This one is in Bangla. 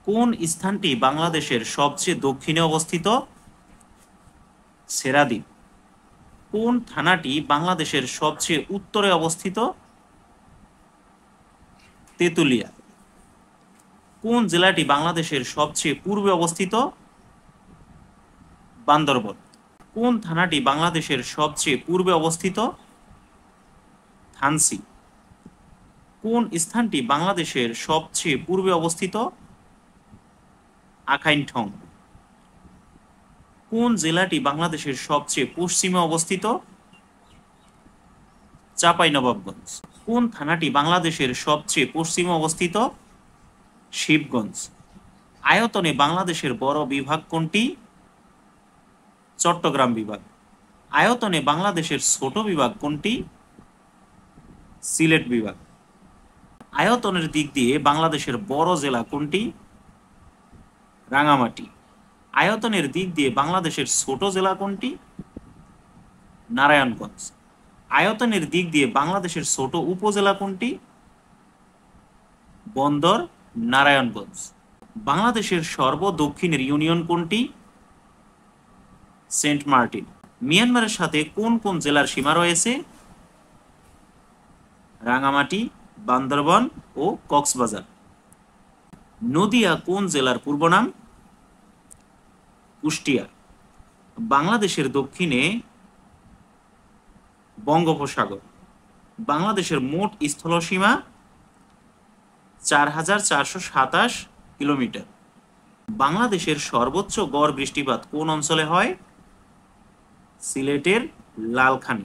কোন স্থানটি বাংলাদেশের সবচেয়ে দক্ষিণে অবস্থিত? সেরাদ্বীপ। কোন থানাটি বাংলাদেশের সবচেয়ে উত্তরে অবস্থিত? তেঁতুলিয়া। কোন জেলাটি বাংলাদেশের সবচেয়ে পূর্বে অবস্থিত? বান্দরবন। কোন থানাটি বাংলাদেশের সবচেয়ে পূর্বে অবস্থিত? থানচি। কোন স্থানটি বাংলাদেশের সবচেয়ে পূর্বে অবস্থিত? আখাইনঠং। কোন জেলাটি বাংলাদেশের সবচেয়ে পশ্চিমে অবস্থিত? চাঁপাইনবাবগঞ্জ। কোন থানাটি বাংলাদেশের সবচেয়ে পশ্চিমে অবস্থিত? শিবগঞ্জ। আয়তনে বাংলাদেশের বড় বিভাগ কোনটি? চট্টগ্রাম বিভাগ। আয়তনে বাংলাদেশের ছোট বিভাগ কোনটি? সিলেট বিভাগ। আয়তনের দিক দিয়ে বাংলাদেশের বড় জেলা কোনটি? রাঙামাটি। আয়তনের দিক দিয়ে বাংলাদেশের ছোট জেলা কোনটি? নারায়ণগঞ্জ। আয়তনের দিক দিয়ে বাংলাদেশের ছোট উপজেলা কোনটি? বন্দর নারায়ণগঞ্জ। বাংলাদেশের সর্বদক্ষিণের ইউনিয়ন কোনটি? সেন্ট মার্টিন। মিয়ানমারের সাথে কোন কোন জেলার সীমা রয়েছে? রাঙামাটি, বান্দরবান ও কক্সবাজার। নদিয়া কোন জেলার পূর্ব নাম? কুষ্টিয়া। বাংলাদেশের দক্ষিণে বঙ্গোপসাগর। বাংলাদেশের মোট স্থলসীমা ৪,৪২৭ কিলোমিটার। বাংলাদেশের সর্বোচ্চ গড় বৃষ্টিপাত কোন অঞ্চলে হয়? সিলেটের লালখানী।